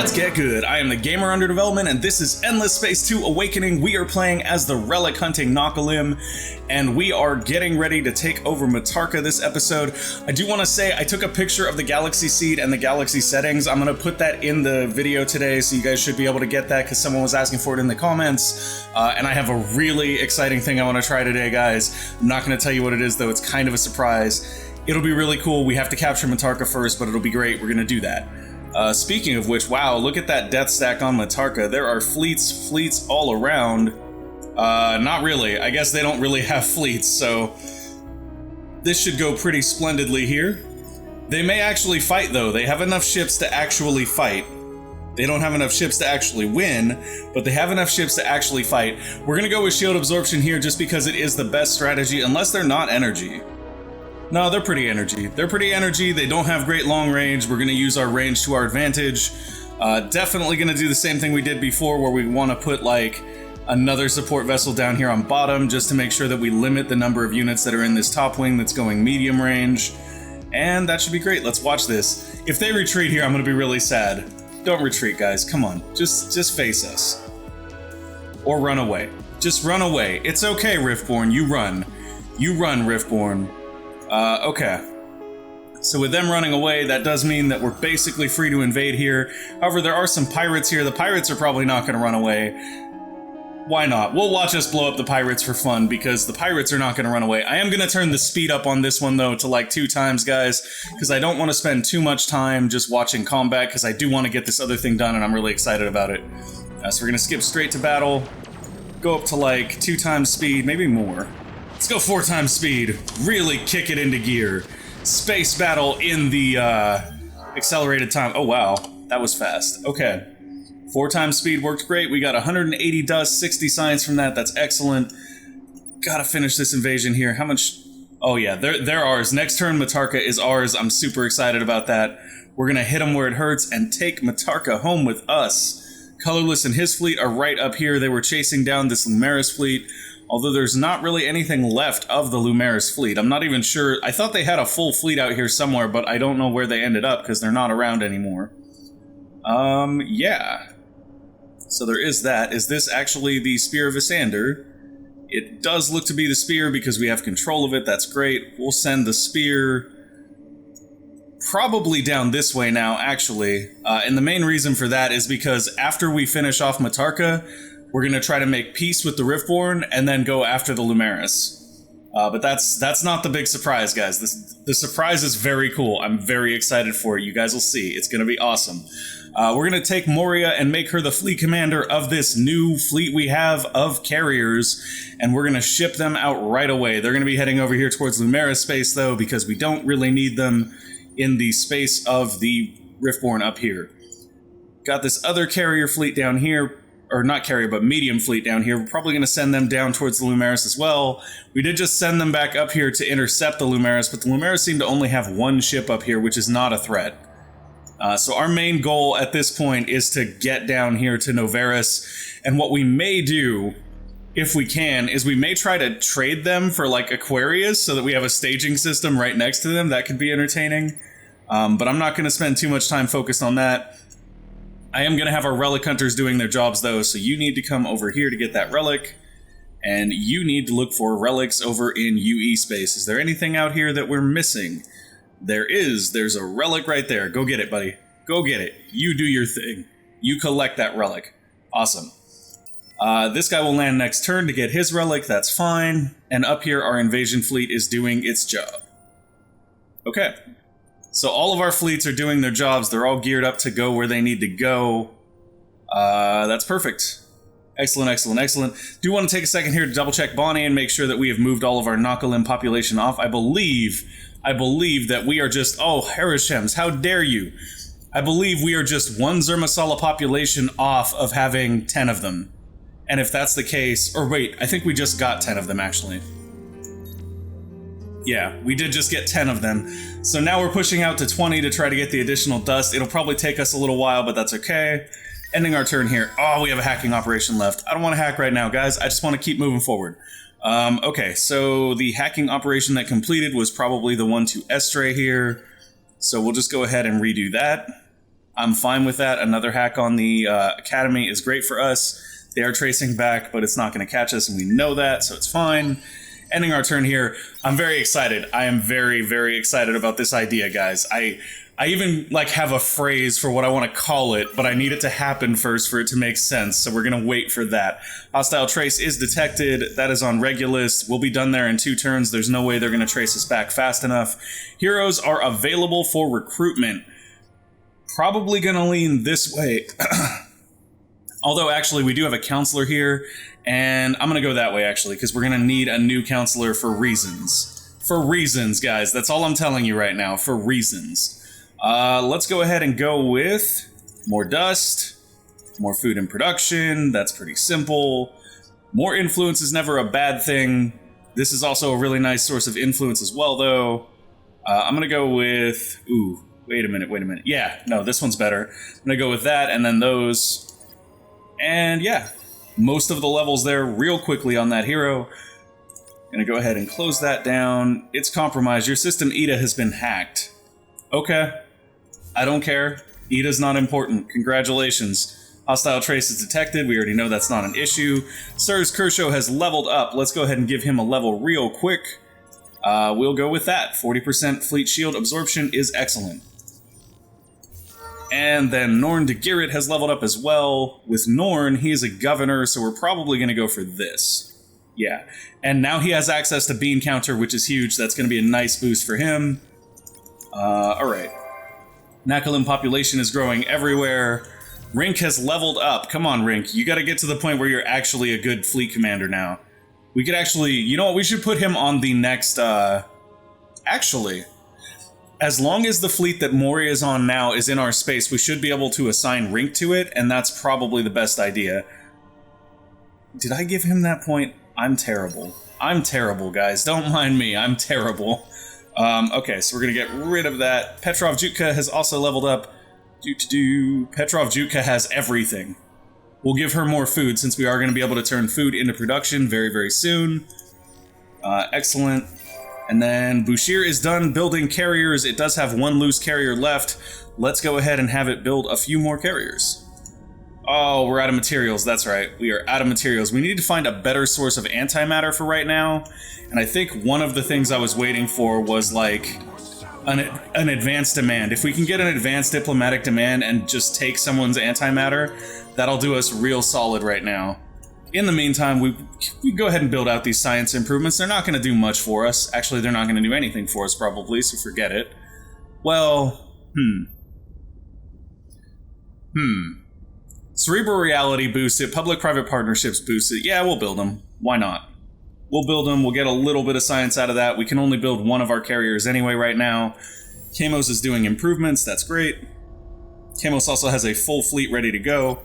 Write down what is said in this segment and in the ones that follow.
Let's get good. I am the gamer under development, and this is Endless Space 2 Awakening. We are playing as the relic hunting Nakalim, and we are getting ready to take over Mitarka this episode. I do want to say I took a picture of the galaxy seed and the galaxy settings. I'm going to put that in the video today, so you guys should be able to get that because someone was asking for it in the comments. And I have a really exciting thing I want to try today, guys. I'm not going to tell you what it is, though. It's kind of a surprise. It'll be really cool. We have to capture Mitarka first, but it'll be great. We're going to do that. Speaking of which, wow, look at that death stack on Mitarka. There are fleets all around. Not really. I guess they don't really have fleets, so this should go pretty splendidly here. They may actually fight, though. They have enough ships to actually fight. They don't have enough ships to actually win, but they have enough ships to actually fight. We're gonna go with shield absorption here just because it is the best strategy, unless they're not energy. No, they're pretty energy. They're pretty energy. They don't have great long range. We're going to use our range to our advantage. Definitely going to do the same thing we did before, where we want to put like another support vessel down here on bottom just to make sure that we limit the number of units that are in this top wing that's going medium range. And that should be great. Let's watch this. If they retreat here, I'm going to be really sad. Don't retreat, guys. Come on. Just face us. Or run away. Just run away. It's okay, Riftborn. You run. You run, Riftborn. Okay. So with them running away, that does mean that we're basically free to invade here. However, there are some pirates here. The pirates are probably not going to run away. Why not? We'll watch us blow up the pirates for fun, because the pirates are not going to run away. I am going to turn the speed up on this one, though, to like 2 times, guys, because I don't want to spend too much time just watching combat, because I do want to get this other thing done, and I'm really excited about it. So we're going to skip straight to battle, go up to like 2 times speed, maybe more. Let's go 4 times speed. Really kick it into gear. Space battle in the accelerated time. Oh, wow. That was fast. Okay. 4 times speed worked great. We got 180 dust, 60 science from that. That's excellent. Gotta finish this invasion here. How much? Oh, yeah. They're ours. Next turn, Mitarka is ours. I'm super excited about that. We're gonna hit them where it hurts and take Mitarka home with us. Colorless and his fleet are right up here. They were chasing down this Loomeras fleet. Although there's not really anything left of the Loomeras fleet. I'm not even sure. I thought they had a full fleet out here somewhere, but I don't know where they ended up because they're not around anymore. Yeah. So there is that. Is this actually the Spear of Isyander? It does look to be the spear because we have control of it. That's great. We'll send the spear probably down this way now, actually. And the main reason for that is because after we finish off Mitarka, we're going to try to make peace with the Riftborn and then go after the Loomeras. But that's not the big surprise, guys. The surprise is very cool. I'm very excited for it. You guys will see. It's going to be awesome. We're going to take Moria and make her the fleet commander of this new fleet we have of carriers, and we're going to ship them out right away. They're going to be heading over here towards Loomeras space, though, because we don't really need them in the space of the Riftborn up here. Got this other carrier fleet down here. Or not carrier, but medium fleet down here. We're probably going to send them down towards the Loomeras as well. We did just send them back up here to intercept the Loomeras, but the Loomeras seem to only have 1 ship up here, which is not a threat. So our main goal at this point is to get down here to Noveris, and what we may do, if we can, is we may try to trade them for like Aquarius so that we have a staging system right next to them. That could be entertaining, but I'm not going to spend too much time focused on that. I am going to have our relic hunters doing their jobs, though, so you need to come over here to get that relic, and you need to look for relics over in UE space. Is there anything out here that we're missing? There is. There's a relic right there. Go get it, buddy. Go get it. You do your thing. You collect that relic. Awesome. This guy will land next turn to get his relic. That's fine. And up here, our invasion fleet is doing its job. Okay. So all of our fleets are doing their jobs. They're all geared up to go where they need to go. That's perfect. Excellent, excellent, excellent. Do want to take a second here to double check Bonnie and make sure that we have moved all of our Nakalim population off. I believe that we are just... Oh, Harishems, how dare you? I believe we are just 1 Zermasala population off of having 10 of them. And if that's the case... Or wait, I think we just got 10 of them, actually. Yeah, we did just get 10 of them. So now we're pushing out to 20 to try to get the additional dust. It'll probably take us a little while, but that's okay. Ending our turn here. Oh, we have a hacking operation left. I don't want to hack right now, guys. I just want to keep moving forward. Okay, so the hacking operation that completed was probably the one to Estray here. So we'll just go ahead and redo that. I'm fine with that. Another hack on the Academy is great for us. They are tracing back, but it's not going to catch us, and we know that, so it's fine. Ending our turn here. I'm very excited. I am very, very excited about this idea, guys. I even have a phrase for what I want to call it, but I need it to happen first for it to make sense, so we're going to wait for that. Hostile trace is detected. That is on Regulus. We'll be done there in 2 turns. There's no way they're going to trace us back fast enough. Heroes are available for recruitment. Probably going to lean this way. Although, actually, we do have a counselor here, and I'm going to go that way, actually, because we're going to need a new counselor for reasons. For reasons, guys. That's all I'm telling you right now. For reasons. Let's go ahead and go with more dust, more food in production. That's pretty simple. More influence is never a bad thing. This is also a really nice source of influence as well, though. I'm going to go with... Ooh, wait a minute. Yeah, no, this one's better. I'm going to go with that, and then those... And yeah, most of the levels there real quickly on that hero. Gonna go ahead and close that down. It's compromised. Your system, Ida, has been hacked. Okay. I don't care. Ida's not important. Congratulations. Hostile trace is detected. We already know that's not an issue. Sirs Kershaw has leveled up. Let's go ahead and give him a level real quick. We'll go with that. 40% fleet shield absorption is excellent. And then Norn de Girrit has leveled up as well. With Norn, he is a governor, so we're probably going to go for this. Yeah. And now he has access to bean counter, which is huge. That's going to be a nice boost for him. Alright. Nakalim population is growing everywhere. Rink has leveled up. Come on, Rink. You got to get to the point where you're actually a good fleet commander now. We could actually... You know what? We should put him on the next... Actually... As long as the fleet that Mori is on now is in our space, we should be able to assign Rink to it, and that's probably the best idea. Did I give him that point? I'm terrible. I'm terrible, guys. Don't mind me. I'm terrible. Okay, so we're going to get rid of that. Petrov Jutka has also leveled up. Petrov Jutka has everything. We'll give her more food, since we are going to be able to turn food into production very, very soon. Excellent. And then Bushir is done building carriers. It does have 1 loose carrier left. Let's go ahead and have it build a few more carriers. Oh, we're out of materials. That's right. We are out of materials. We need to find a better source of antimatter for right now. And I think one of the things I was waiting for was like an advanced demand. If we can get an advanced diplomatic demand and just take someone's antimatter, that'll do us real solid right now. In the meantime, we go ahead and build out these science improvements. They're not going to do much for us. Actually, they're not going to do anything for us, probably, so forget it. Well, Cerebral reality boosts it. Public-private partnerships boost it. Yeah, we'll build them. Why not? We'll build them. We'll get a little bit of science out of that. We can only build 1 of our carriers anyway right now. Kamos is doing improvements. That's great. Kamos also has a full fleet ready to go.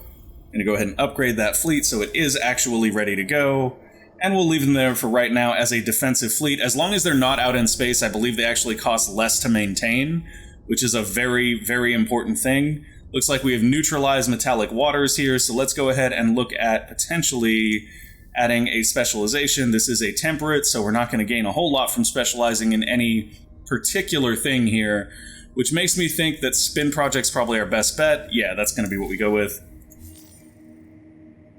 I'm going to go ahead and upgrade that fleet so it is actually ready to go. And we'll leave them there for right now as a defensive fleet. As long as they're not out in space, I believe they actually cost less to maintain, which is a very, very important thing. Looks like we have neutralized metallic waters here, so let's go ahead and look at potentially adding a specialization. This is a temperate, so we're not going to gain a whole lot from specializing in any particular thing here, which makes me think that spin project's probably our best bet. Yeah, that's going to be what we go with.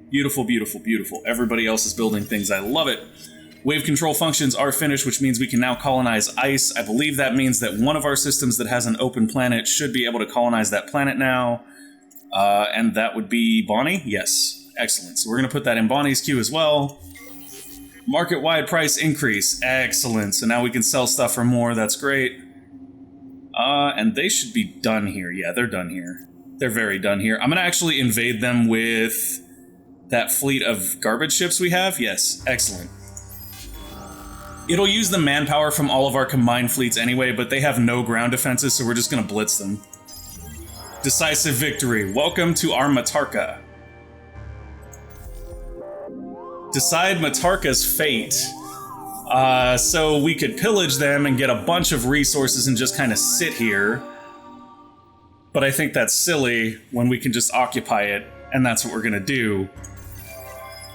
Beautiful, beautiful, beautiful. Everybody else is building things. I love it. Wave control functions are finished, which means we can now colonize ice. I believe that means that one of our systems that has an open planet should be able to colonize that planet now. And that would be Bonnie? Yes. Excellent. So we're going to put that in Bonnie's queue as well. Market-wide price increase. Excellent. So now we can sell stuff for more. That's great. And they should be done here. Yeah, they're done here. They're very done here. I'm going to actually invade them with that fleet of garbage ships we have. Yes. Excellent. It'll use the manpower from all of our combined fleets anyway, but they have no ground defenses, so we're just going to blitz them. Decisive victory. Welcome to our Mitarka. Decide Mitarka's fate. So we could pillage them and get a bunch of resources and just kind of sit here. But I think that's silly when we can just occupy it, and that's what we're going to do.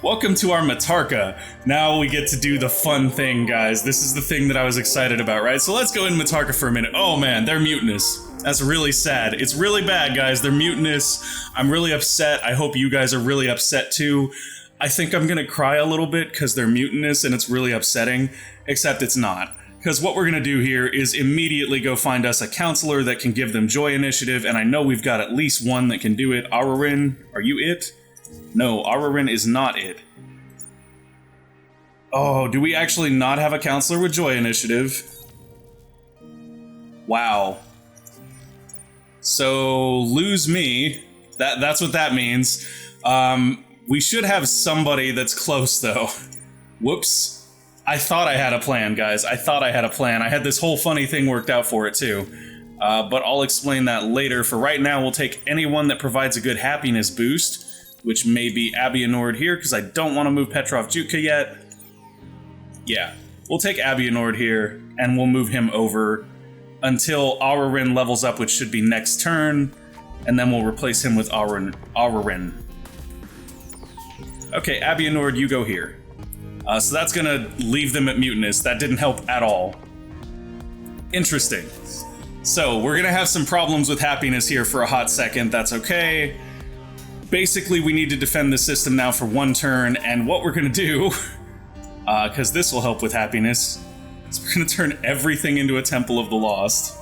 Welcome to our Mitarka. Now we get to do the fun thing, guys. This is the thing that I was excited about, right? So let's go in Mitarka for a minute. Oh man, they're mutinous. That's really sad. It's really bad, guys. They're mutinous. I'm really upset. I hope you guys are really upset too. I think I'm gonna cry a little bit because they're mutinous and it's really upsetting, except it's not. Because what we're gonna do here is immediately go find us a counselor that can give them joy initiative, and I know we've got at least one that can do it. Ararin, are you it? No, Ararin is not it. Oh, do we actually not have a counselor with joy initiative? Wow. So, lose me. That's what that means. We should have somebody that's close, though. Whoops. I thought I had a plan, guys. I thought I had a plan. I had this whole funny thing worked out for it, too. But I'll explain that later. For right now, we'll take anyone that provides a good happiness boost, which may be Isyander here, because I don't want to move Petrov Jutka yet. Yeah, we'll take Isyander here, and we'll move him over until Ararin levels up, which should be next turn, and then we'll replace him with Ararin. Okay, Isyander, you go here. So that's gonna leave them at mutinous. That didn't help at all. Interesting. So, we're gonna have some problems with happiness here for a hot second. That's okay. Basically, we need to defend the system now for one turn, and what we're gonna do, because this will help with happiness, is we're gonna turn everything into a Temple of the Lost.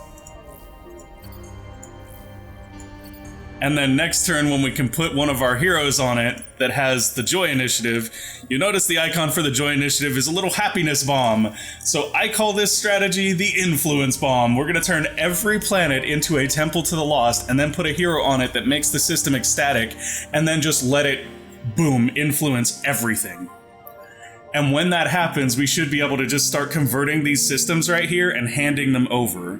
And then next turn, when we can put one of our heroes on it that has the Joy Initiative, you notice the icon for the Joy Initiative is a little happiness bomb. So I call this strategy the Influence Bomb. We're gonna turn every planet into a Temple to the Lost and then put a hero on it that makes the system ecstatic and then just let it, boom, influence everything. And when that happens, we should be able to just start converting these systems right here and handing them over.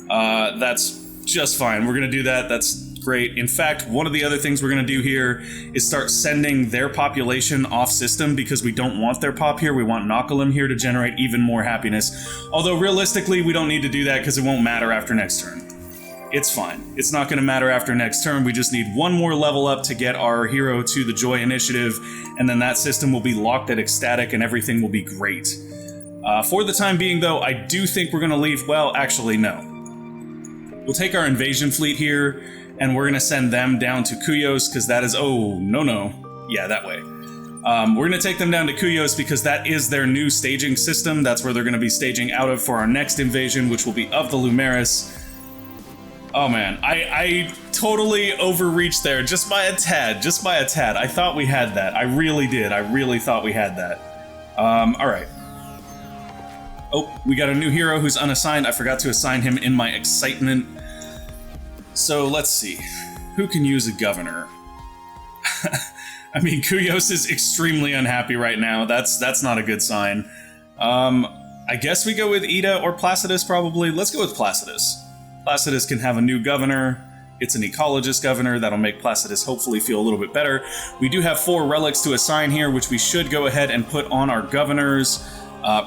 That's just fine. We're gonna do that. That's great. In fact, one of the other things we're going to do here is start sending their population off system because we don't want their pop here. We want Nakalim here to generate even more happiness. Although realistically, we don't need to do that because it won't matter after next turn. It's fine. It's not going to matter after next turn. We just need one more level up to get our hero to the Joy Initiative, and then that system will be locked at ecstatic and everything will be great. For the time being, though, I do think we're going to leave... Well, actually, no. We'll take our invasion fleet here, and we're going to send them down to Kuyos, because that is... Oh, no. Yeah, that way. We're going to take them down to Kuyos because that is their new staging system. That's where they're going to be staging out of for our next invasion, which will be of the Loomeras. Oh, man. I totally overreached there, just by a tad. Just by a tad. I thought we had that. I really did. I really thought we had that. Alright. Oh, we got a new hero who's unassigned. I forgot to assign him in my excitement. So let's see, who can use a governor? I mean, Kuyos is extremely unhappy right now. That's not a good sign. I guess we go with Ida or Placidus probably. Let's go with Placidus. Placidus can have a new governor. It's an ecologist governor. That'll make Placidus hopefully feel a little bit better. We do have 4 relics to assign here, which we should go ahead and put on our governors.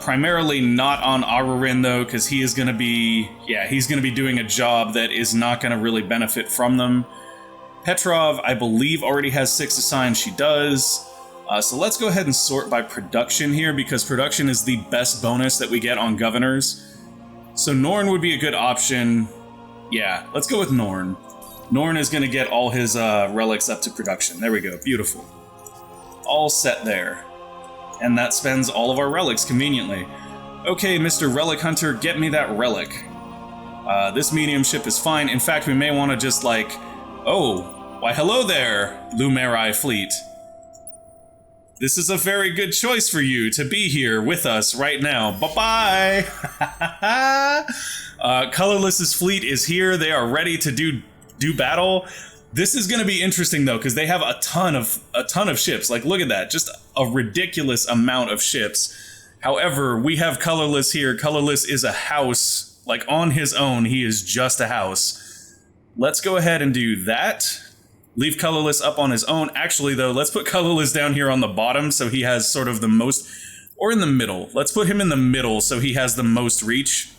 Primarily not on Ararin, though, because he is going to be... Yeah, he's going to be doing a job that is not going to really benefit from them. Petrov, I believe, already has 6 assigned. She does. So let's go ahead and sort by production here, because production is the best bonus that we get on governors. So Norn would be a good option. Yeah, let's go with Norn. Norn is going to get all his relics up to production. There we go. Beautiful. All set there. And that spends all of our relics conveniently. Okay, Mr. Relic Hunter, get me that relic. This mediumship is fine. In fact, we may want to just like... Oh, why hello there, Loomerai fleet. This is a very good choice for you to be here with us right now. Bye-bye! Colorless's fleet is here. They are ready to do battle. This is going to be interesting, though, because they have a ton of ships. Like, look at that. Just a ridiculous amount of ships. However, we have Colorless here. Colorless is a house. Like, on his own, he is just a house. Let's go ahead and do that. Leave Colorless up on his own. Actually, though, let's put Colorless down here on the bottom so he has sort of the most... Or in the middle. Let's put him in the middle so he has the most reach.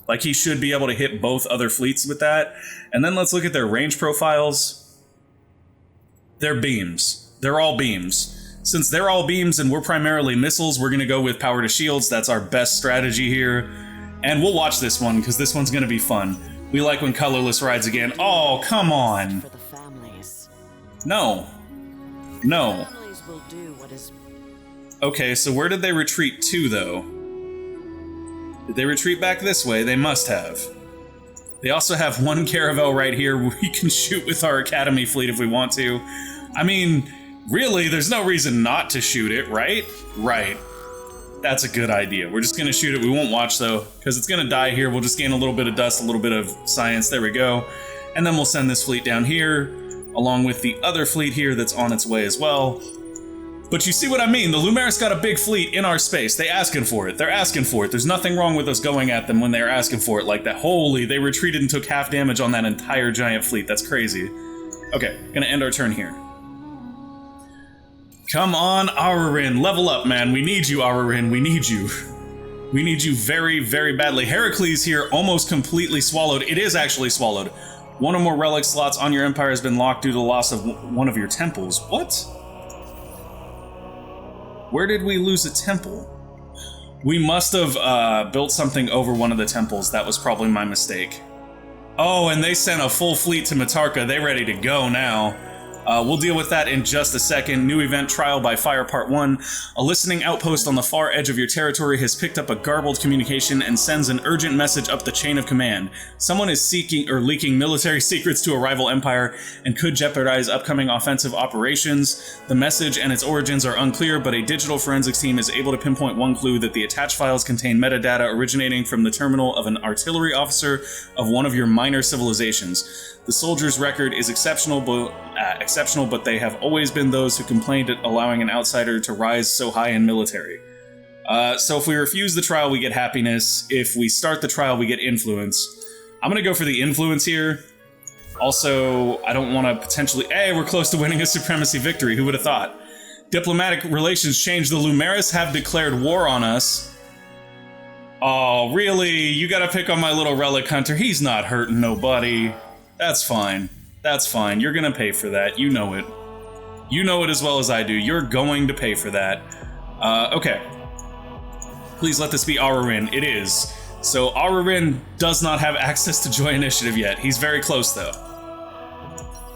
Like, he should be able to hit both other fleets with that. And then let's look at their range profiles. They're beams. They're all beams. Since they're all beams and we're primarily missiles, we're going to go with power to shields. That's our best strategy here. And we'll watch this one, because this one's going to be fun. We like when colorless rides again. Oh, come on. For the families. No. No. Families will do what is... Okay, so where did they retreat to, though? Did they retreat back this way? They must have. They also have one caravel right here we can shoot with our Academy fleet if we want to. I mean, really, there's no reason not to shoot it, right? Right. That's a good idea. We're just going to shoot it. We won't watch, though, because it's going to die here. We'll just gain a little bit of dust, a little bit of science. There we go. And then we'll send this fleet down here, along with the other fleet here that's on its way as well. But you see what I mean? The Loomeras got a big fleet in our space. They asking for it. They're asking for it. There's nothing wrong with us going at them when they're asking for it like that. Holy, they retreated and took half damage on that entire giant fleet. That's crazy. Okay, gonna end our turn here. Come on, Ararin. Level up, man. We need you, Ararin. We need you. We need you very, very badly. Heracles here almost completely swallowed. It is actually swallowed. One or more relic slots on your empire has been locked due to the loss of one of your temples. What? Where did we lose a temple? We must have built something over one of the temples. That was probably my mistake. Oh, and they sent a full fleet to Mitarka. They're ready to go now. We'll deal with that in just a second. New event, Trial by Fire Part 1. A listening outpost on the far edge of your territory has picked up a garbled communication and sends an urgent message up the chain of command. Someone is seeking or leaking military secrets to a rival empire and could jeopardize upcoming offensive operations. The message and its origins are unclear, but a digital forensics team is able to pinpoint one clue that the attached files contain metadata originating from the terminal of an artillery officer of one of your minor civilizations. The soldier's record is exceptional, but they have always been those who complained at allowing an outsider to rise so high in military. So if we refuse the trial, we get happiness. If we start the trial, we get influence. I'm going to go for the influence here. Also, I don't want to potentially... Hey, we're close to winning a supremacy victory. Who would have thought? Diplomatic relations change. The Loomeras have declared war on us. Oh, really? You got to pick on my little relic hunter. He's not hurting nobody. That's fine. That's fine. You're gonna pay for that. You know it. You know it as well as I do. You're going to pay for that. Okay. Please let this be Ararin. It is. So Ararin does not have access to Joy Initiative yet. He's very close, though.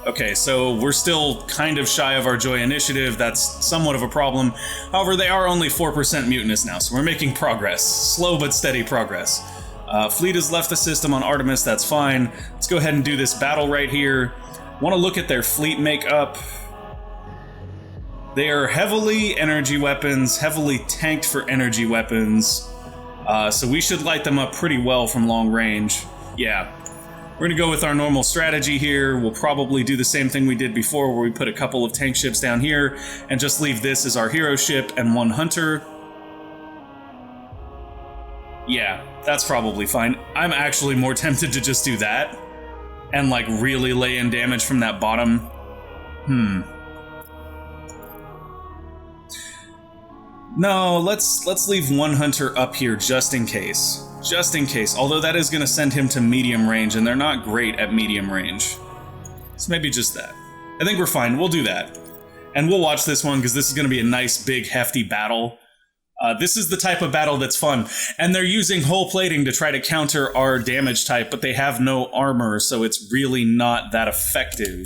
Okay, so we're still kind of shy of our Joy Initiative. That's somewhat of a problem. However, they are only 4% mutinous now, so we're making progress. Slow but steady progress. Fleet has left the system on Artemis, that's fine. Let's go ahead and do this battle right here. Want to look at their fleet makeup. They are heavily energy weapons, heavily tanked for energy weapons. So we should light them up pretty well from long range. Yeah. We're going to go with our normal strategy here. We'll probably do the same thing we did before, where we put a couple of tank ships down here and just leave this as our hero ship and one hunter. Yeah, that's probably fine. I'm actually more tempted to just do that and like really lay in damage from that bottom. No, let's leave one hunter up here just in case. Just in case, although that is going to send him to medium range, and they're not great at medium range. So maybe just that. I think we're fine, we'll do that. And we'll watch this one, because this is going to be a nice, big, hefty battle. This is the type of battle that's fun. And they're using hull plating to try to counter our damage type, but they have no armor, so it's really not that effective.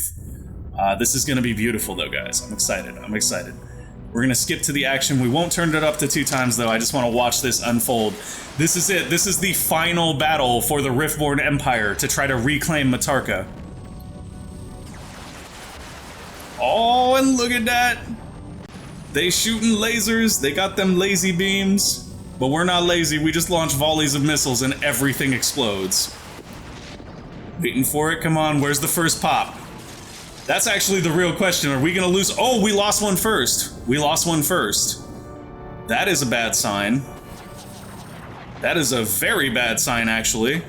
This is going to be beautiful, though, guys. I'm excited. I'm excited. We're going to skip to the action. We won't turn it up to 2 times, though. I just want to watch this unfold. This is it. This is the final battle for the Riftborn Empire to try to reclaim Mitarka. Oh, and look at that. They shooting lasers. They got them lazy beams. But we're not lazy. We just launch volleys of missiles and everything explodes. Waiting for it. Come on. Where's the first pop? That's actually the real question. Are we going to lose? Oh, we lost one first. We lost one first. That is a bad sign. That is a very bad sign, actually.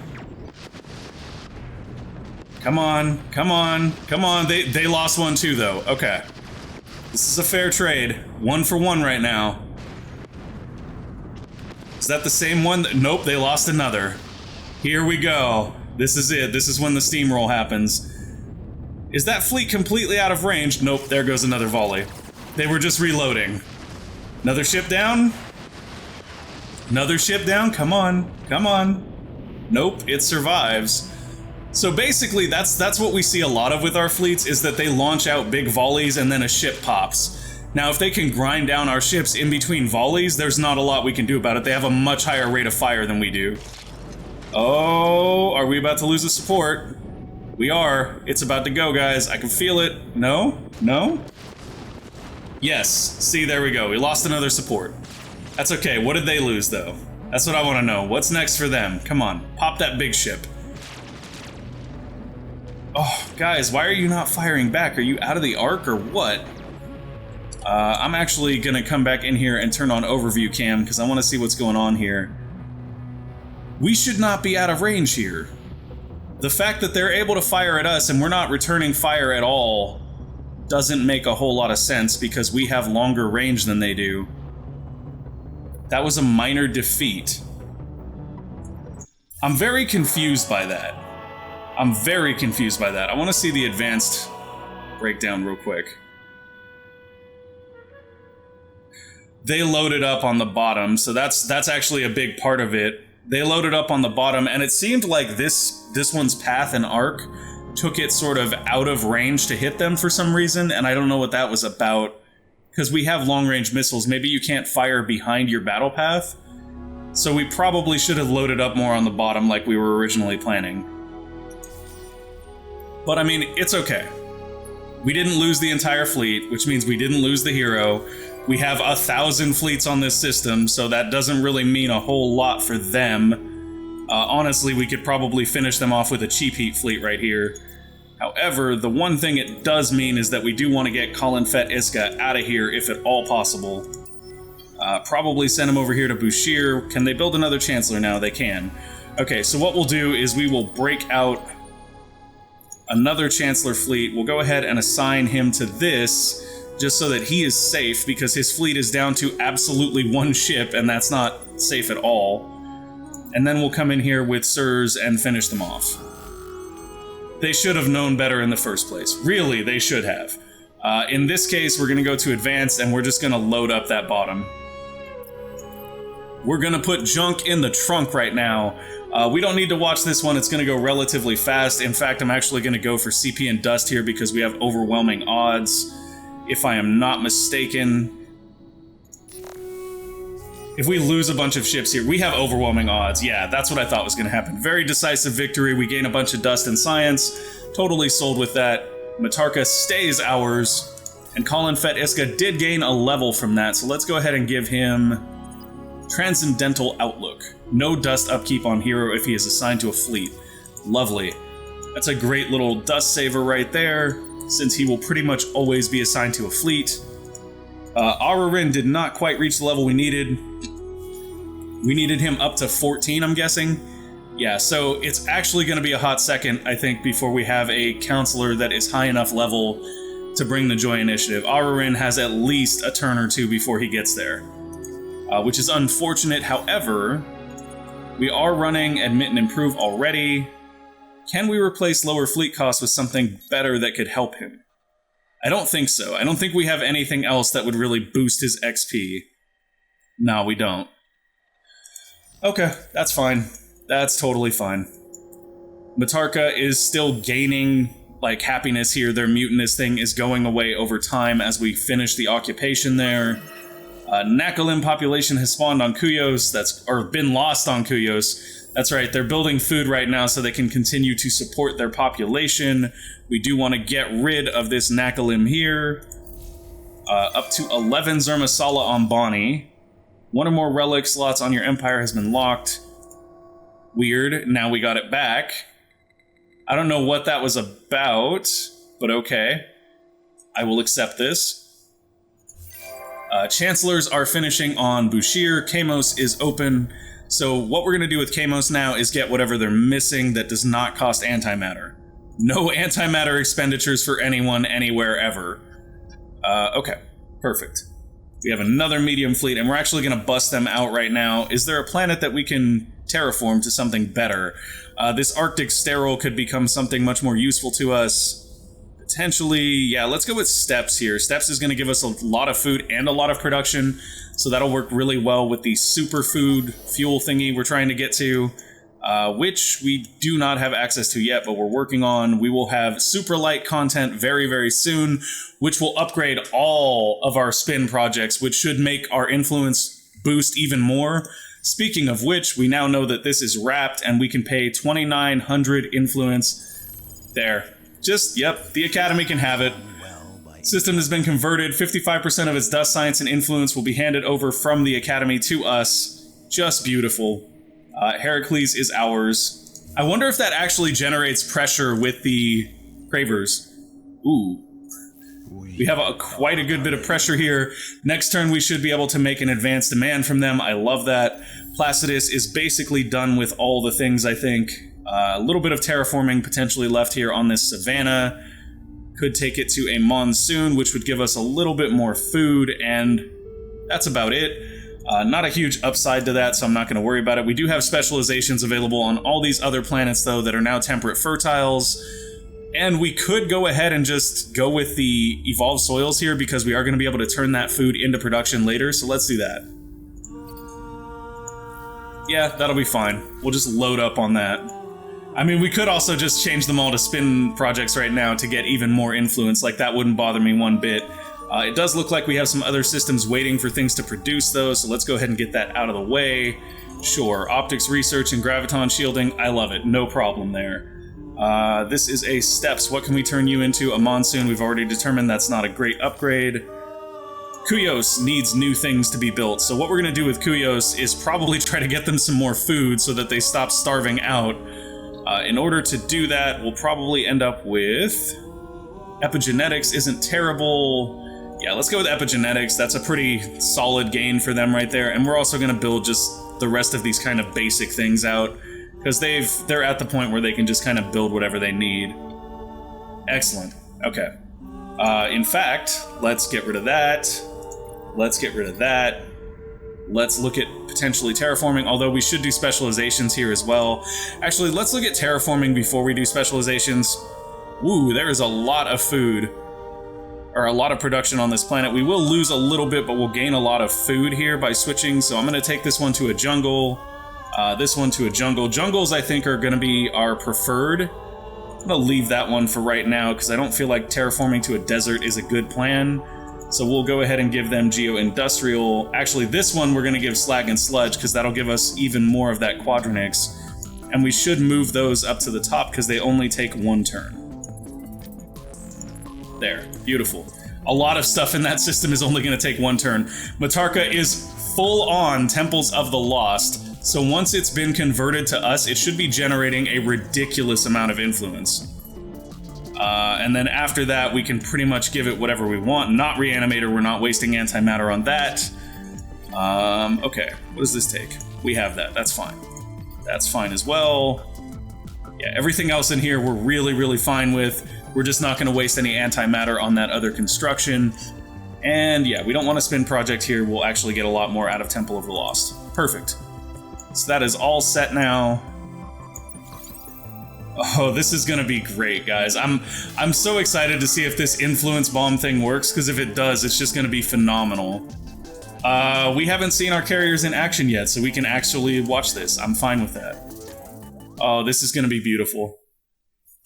Come on. Come on. Come on. They lost one too, though. Okay. This is a fair trade. 1 for 1 right now. Is that the same one? Nope, they lost another. Here we go. This is it. This is when the steamroll happens. Is that fleet completely out of range? Nope, there goes another volley. They were just reloading. Another ship down? Another ship down? Come on. Come on. Nope, it survives. So basically, that's what we see a lot of with our fleets, is that they launch out big volleys and then a ship pops. Now, if they can grind down our ships in between volleys, there's not a lot we can do about it. They have a much higher rate of fire than we do. Oh, are we about to lose the support? We are. It's about to go, guys. I can feel it. No? No? Yes. See, there we go. We lost another support. That's okay. What did they lose, though? That's what I want to know. What's next for them? Come on. Pop that big ship. Oh, guys, why are you not firing back? Are you out of the arc or what? I'm actually gonna come back in here and turn on overview cam because I want to see what's going on here. We should not be out of range here. The fact that they're able to fire at us and we're not returning fire at all doesn't make a whole lot of sense because we have longer range than they do. That was a minor defeat. I'm very confused by that. I'm very confused by that. I want to see the advanced breakdown real quick. They loaded up on the bottom, so that's actually a big part of it. They loaded up on the bottom, and it seemed like this one's path and arc took it sort of out of range to hit them for some reason, and I don't know what that was about. Because we have long-range missiles, maybe you can't fire behind your battle path. So we probably should have loaded up more on the bottom like we were originally planning. But I mean, it's okay. We didn't lose the entire fleet, which means we didn't lose the hero. We have 1,000 fleets on this system, so that doesn't really mean a whole lot for them. Honestly, we could probably finish them off with a cheap heat fleet right here. However, the one thing it does mean is that we do want to get Colin Fett Iska out of here if at all possible. Probably send him over here to Bushir. Can they build another Chancellor now? They can. Okay, so what we'll do is we will break out another Chancellor fleet. We'll go ahead and assign him to this, just so that he is safe, because his fleet is down to absolutely one ship, and that's not safe at all. And then we'll come in here with Sirs and finish them off. They should have known better in the first place. Really, they should have. In this case, we're going to go to Advanced, and we're just going to load up that bottom. We're going to put junk in the trunk right now. We don't need to watch this one. It's going to go relatively fast. In fact, I'm actually going to go for CP and Dust here because we have overwhelming odds. If I am not mistaken, if we lose a bunch of ships here, we have overwhelming odds. Yeah, that's what I thought was going to happen. Very decisive victory. We gain a bunch of dust and science. Totally sold with that. Mitarka stays ours. And Colin Fett Iska did gain a level from that, so let's go ahead and give him Transcendental Outlook. No dust upkeep on hero if he is assigned to a fleet. Lovely. That's a great little dust saver right there, since he will pretty much always be assigned to a fleet. Ararin did not quite reach the level we needed. We needed him up to 14, I'm guessing. Yeah, so it's actually going to be a hot second, I think, before we have a counselor that is high enough level to bring the Joy Initiative. Ararin has at least a turn or two before he gets there, which is unfortunate. However, we are running Admit and Improve already. Can we replace lower fleet costs with something better that could help him? I don't think so. I don't think we have anything else that would really boost his XP. No, we don't. Okay, that's fine. That's totally fine. Mitarka is still gaining, like, happiness here. Their mutinous thing is going away over time as we finish the occupation there. Nakalim population has spawned on Kuyos, or been lost on Kuyos. That's right, they're building food right now so they can continue to support their population. We do want to get rid of this Nakalim here. Up to 11 Zermasala on Bonnie. One or more relic slots on your empire has been locked. Weird, now we got it back. I don't know what that was about, but okay. I will accept this. Chancellors are finishing on Bushir. Kamos is open. So what we're going to do with Kamos now is get whatever they're missing that does not cost antimatter. No antimatter expenditures for anyone, anywhere, ever. Okay, perfect. We have another medium fleet, and we're actually going to bust them out right now. Is there a planet that we can terraform to something better? This Arctic sterile could become something much more useful to us. Potentially, yeah, let's go with Steps here. Steps is going to give us a lot of food and a lot of production, so that'll work really well with the superfood fuel thingy we're trying to get to, which we do not have access to yet, but we're working on. We will have super light content very, very soon, which will upgrade all of our spin projects, which should make our influence boost even more. Speaking of which, we now know that this is wrapped, and we can pay 2,900 influence. There. Just, yep, the Academy can have it. System has been converted. 55% of its dust science and influence will be handed over from the Academy to us. Just beautiful. Heracles is ours. I wonder if that actually generates pressure with the Cravers. Ooh. We have quite a good bit of pressure here. Next turn, we should be able to make an advanced demand from them. I love that. Placidus is basically done with all the things, I think. A little bit of terraforming potentially left here on this savanna. Could take it to a monsoon, which would give us a little bit more food, and that's about it. Not a huge upside to that, so I'm not going to worry about it. We do have specializations available on all these other planets, though, that are now temperate fertiles. And we could go ahead and just go with the evolved soils here, because we are going to be able to turn that food into production later, so let's do that. Yeah, that'll be fine. We'll just load up on that. I mean, we could also just change them all to spin projects right now to get even more influence. Like, that wouldn't bother me one bit. It does look like we have some other systems waiting for things to produce, though, so let's go ahead and get that out of the way. Sure, optics research and graviton shielding, I love it. No problem there. This is a Steps. What can we turn you into? A monsoon. We've already determined that's not a great upgrade. Kuyos needs new things to be built, so what we're going to do with Kuyos is probably try to get them some more food so that they stop starving out. In order to do that, we'll probably end up with... Epigenetics isn't terrible. Yeah, let's go with epigenetics. That's a pretty solid gain for them right there. And we're also going to build just the rest of these kind of basic things out, because they're at the point where they can just kind of build whatever they need. Excellent. Okay. In fact, let's get rid of that. Let's get rid of that. Let's look at potentially terraforming, although we should do specializations here as well. Actually, let's look at terraforming before we do specializations. Ooh, there is a lot of food, or a lot of production on this planet. We will lose a little bit, but we'll gain a lot of food here by switching, so I'm going to take this one to a jungle, this one to a jungle. Jungles, I think, are going to be our preferred. I'm going to leave that one for right now, because I don't feel like terraforming to a desert is a good plan. So we'll go ahead and give them Geo-Industrial. Actually, this one we're going to give Slag and Sludge, because that'll give us even more of that Quadranix. And we should move those up to the top, because they only take one turn. There. Beautiful. A lot of stuff in that system is only going to take one turn. Mitarka is full-on Temples of the Lost, so once it's been converted to us, it should be generating a ridiculous amount of influence. And then after that, we can pretty much give it whatever we want. Not Reanimator, we're not wasting antimatter on that. Okay, what does this take? We have that, that's fine. That's fine as well. Yeah, everything else in here we're really, really fine with. We're just not going to waste any antimatter on that other construction. And yeah, we don't want to spin project here. We'll actually get a lot more out of Temple of the Lost. Perfect. So that is all set now. Oh, this is going to be great, guys. I'm so excited to see if this influence bomb thing works, because if it does, it's just going to be phenomenal. We haven't seen our carriers in action yet, so we can actually watch this. I'm fine with that. Oh, this is going to be beautiful.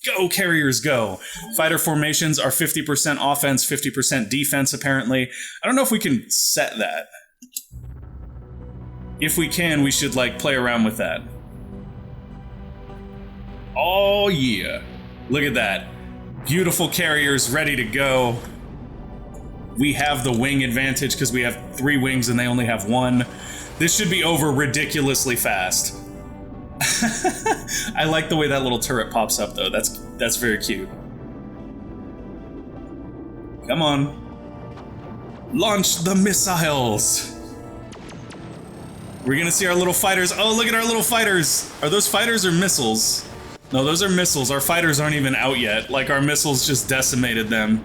Go, carriers, go! Fighter formations are 50% offense, 50% defense, apparently. I don't know if we can set that. If we can, we should, like, play around with that. Oh, yeah. Look at that. Beautiful carriers ready to go. We have the wing advantage because we have 3 wings and they only have 1. This should be over ridiculously fast. I like the way that little turret pops up, though. That's very cute. Come on. Launch the missiles! We're gonna see our little fighters. Oh, look at our little fighters! Are those fighters or missiles? No, those are missiles. Our fighters aren't even out yet. Like, our missiles just decimated them.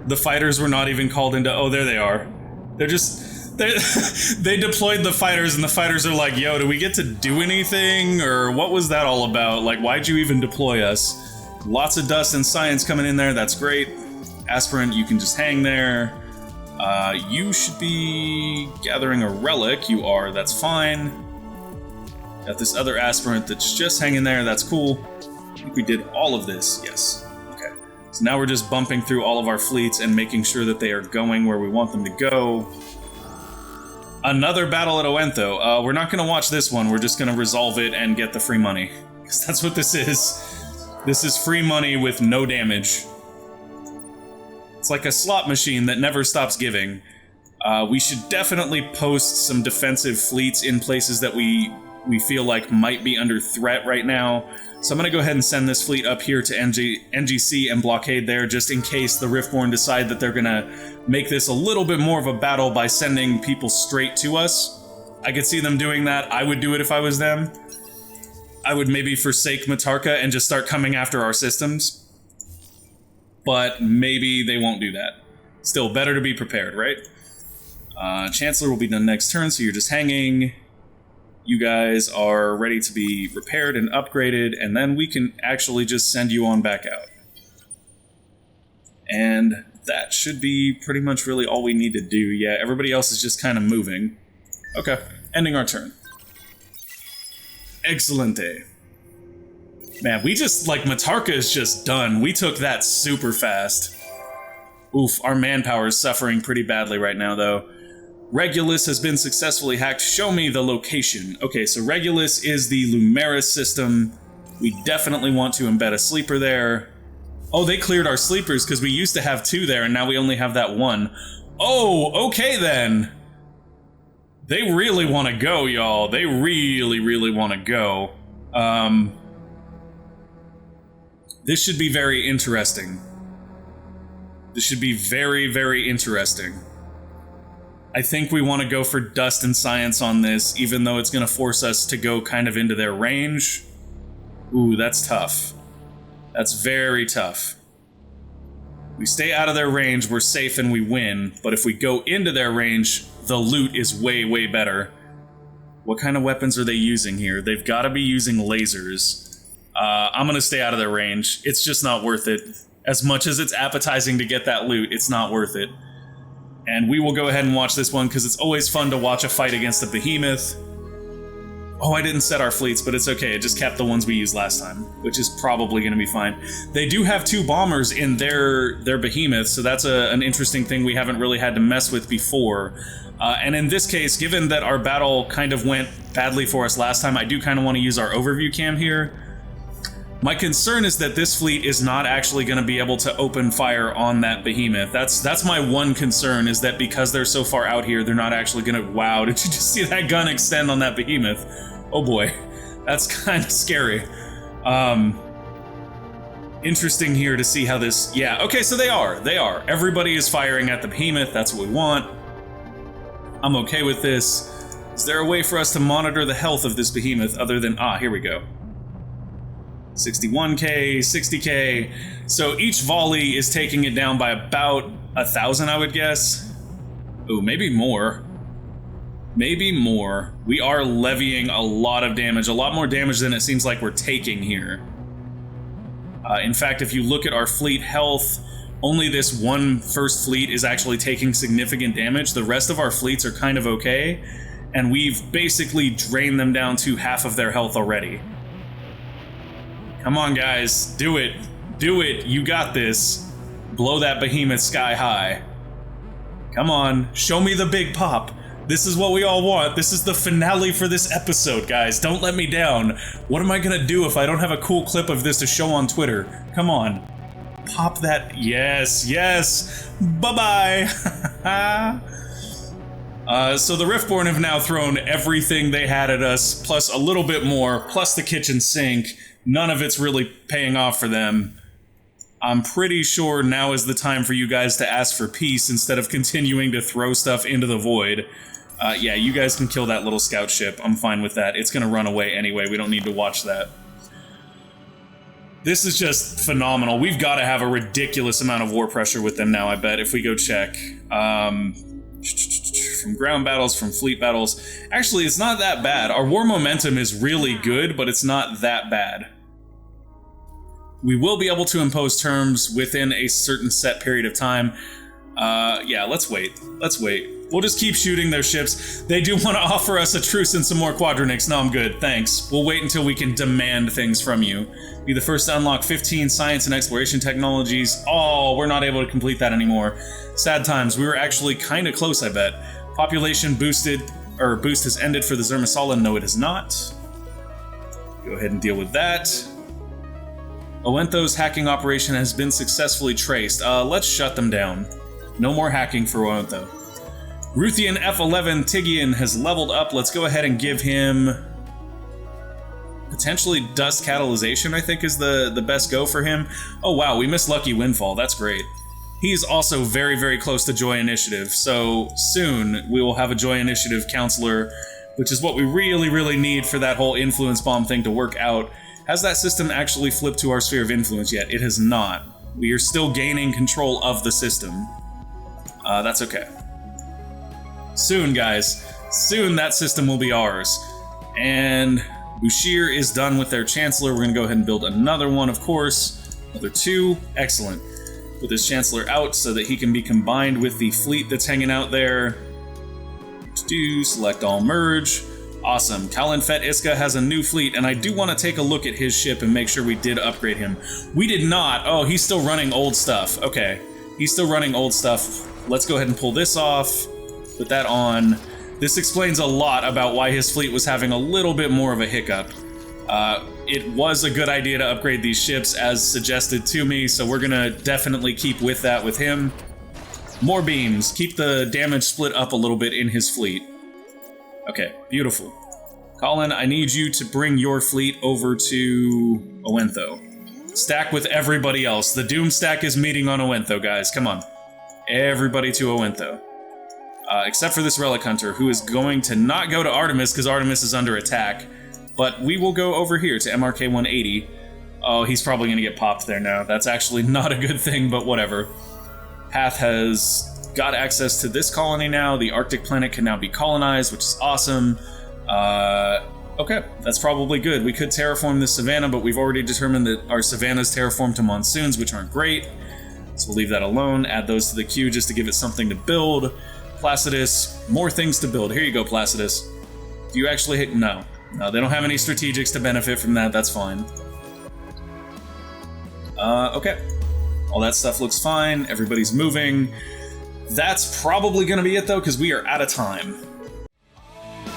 The fighters were not even called into... Oh, there they are. They're just... They deployed the fighters, and the fighters are like, yo, do we get to do anything? Or what was that all about? Like, why'd you even deploy us? Lots of dust and science coming in there. That's great. Aspirant, you can just hang there. You should be gathering a relic. You are. That's fine. Got this other aspirant that's just hanging there. That's cool. I think we did all of this. Yes. Okay. So now we're just bumping through all of our fleets and making sure that they are going where we want them to go. Another battle at Oentho. We're not going to watch this one. We're just going to resolve it and get the free money. Because that's what this is. This is free money with no damage. It's like a slot machine that never stops giving. We should definitely post some defensive fleets in places that we feel like might be under threat right now. So I'm going to go ahead and send this fleet up here to NGC and blockade there, just in case the Riftborn decide that they're going to make this a little bit more of a battle by sending people straight to us. I could see them doing that. I would do it if I was them. I would maybe forsake Mitarka and just start coming after our systems. But maybe they won't do that. Still, better to be prepared, right? Chancellor will be done next turn, so you're just hanging. You guys are ready to be repaired and upgraded, and then we can actually just send you on back out. And that should be pretty much really all we need to do. Yeah, everybody else is just kind of moving. Okay, ending our turn. Excelente. Man, we just, like, Mitarka is just done. We took that super fast. Oof, our manpower is suffering pretty badly right now, though. Regulus has been successfully hacked. Show me the location. Okay, so Regulus is the Loomeras system. We definitely want to embed a sleeper there. Oh, they cleared our sleepers because we used to have 2 there, and now we only have that 1. Oh, okay then. They really want to go, y'all. They really, really want to go. This should be very interesting. This should be very, very interesting. I think we want to go for dust and science on this, even though it's going to force us to go kind of into their range. Ooh, that's tough. That's very tough. We stay out of their range, we're safe and we win, but if we go into their range, the loot is way, way better. What kind of weapons are they using here? They've got to be using lasers. I'm going to stay out of their range. It's just not worth it. As much as it's appetizing to get that loot, it's not worth it. And we will go ahead and watch this one, because it's always fun to watch a fight against a behemoth. Oh, I didn't set our fleets, but it's okay. It just kept the ones we used last time, which is probably going to be fine. They do have 2 bombers in their behemoth, so that's an interesting thing we haven't really had to mess with before. And in this case, given that our battle kind of went badly for us last time, I do kind of want to use our overview cam here. My concern is that this fleet is not actually going to be able to open fire on that behemoth. That's my one concern, is that because they're so far out here, they're not actually going to... Wow, did you just see that gun extend on that behemoth? Oh boy, that's kind of scary. Interesting here to see how this... Yeah, okay, so they are. Everybody is firing at the behemoth. That's what we want. I'm okay with this. Is there a way for us to monitor the health of this behemoth other than... Ah, here we go. 61k, 60k. So each volley is taking it down by about 1,000, I would guess. Ooh, maybe more. Maybe more. We are levying a lot of damage, a lot more damage than it seems like we're taking here. In fact, if you look at our fleet health, only this one first fleet is actually taking significant damage. The rest of our fleets are kind of okay, and we've basically drained them down to half of their health already. Come on, guys. Do it. Do it. You got this. Blow that behemoth sky high. Come on. Show me the big pop. This is what we all want. This is the finale for this episode, guys. Don't let me down. What am I gonna do if I don't have a cool clip of this to show on Twitter? Come on. Pop that. Yes, yes. Bye-bye. So the Riftborn have now thrown everything they had at us, plus a little bit more, plus the kitchen sink. None of it's really paying off for them. I'm pretty sure now is the time for you guys to ask for peace instead of continuing to throw stuff into the void. Yeah, you guys can kill that little scout ship. I'm fine with that. It's gonna run away anyway. We don't need to watch that. This is just phenomenal. We've got to have a ridiculous amount of war pressure with them now, I bet, if we go check. From ground battles, from fleet battles. Actually, it's not that bad. Our war momentum is really good, but it's not that bad. We will be able to impose terms within a certain set period of time. Yeah, let's wait. Let's wait. We'll just keep shooting their ships. They do want to offer us a truce and some more quadronics. No, I'm good. Thanks. We'll wait until we can demand things from you. Be the first to unlock 15 science and exploration technologies. Oh, we're not able to complete that anymore. Sad times. We were actually kind of close, I bet. Population boost has ended for the Zermasala. No, it has not. Go ahead and deal with that. Oentho's hacking operation has been successfully traced. Let's shut them down. No more hacking for Oentho. Ruthian F11 Tigian has leveled up. Let's go ahead and give him potentially dust catalyzation, I think is the best go for him. Oh wow, we missed Lucky Windfall. That's great. He's also very, very close to Joy Initiative, so soon we will have a Joy Initiative counselor, which is what we really, really need for that whole influence bomb thing to work out. Has that system actually flipped to our sphere of influence yet? It has not. We are still gaining control of the system. That's okay. Soon, guys. Soon that system will be ours. And Bushir is done with their Chancellor. We're going to go ahead and build another one, of course. Another 2. Excellent. Put this Chancellor out so that he can be combined with the fleet that's hanging out there. Select all merge. Awesome. Kalinfet Iska has a new fleet, and I do want to take a look at his ship and make sure we did upgrade him. We did not. Oh, he's still running old stuff. Okay. He's still running old stuff. Let's go ahead and pull this off. Put that on. This explains a lot about why his fleet was having a little bit more of a hiccup. It was a good idea to upgrade these ships as suggested to me, so we're gonna definitely keep with that with him. More beams. Keep the damage split up a little bit in his fleet. Okay, beautiful. Colin, I need you to bring your fleet over to Oentho. Stack with everybody else. The Doom stack is meeting on Oentho, guys. Come on. Everybody to Oentho. Except for this Relic Hunter, who is going to not go to Artemis because Artemis is under attack. But we will go over here to MRK 180. Oh, he's probably going to get popped there now. That's actually not a good thing, but whatever. Path has got access to this colony now. The Arctic planet can now be colonized, which is awesome. Okay, that's probably good. We could terraform this savannah, but we've already determined that our savannas terraform to monsoons, which aren't great. So we'll leave that alone. Add those to the queue just to give it something to build. Placidus, more things to build. Here you go, Placidus. Do you actually hit? No. No, they don't have any strategics to benefit from that. That's fine. Okay. All that stuff looks fine. Everybody's moving. That's probably going to be it, though, because we are out of time.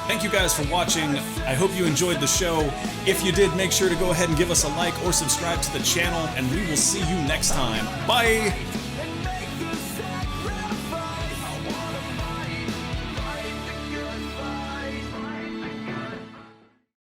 Thank you guys for watching. I hope you enjoyed the show. If you did, make sure to go ahead and give us a like or subscribe to the channel, and we will see you next time. Bye!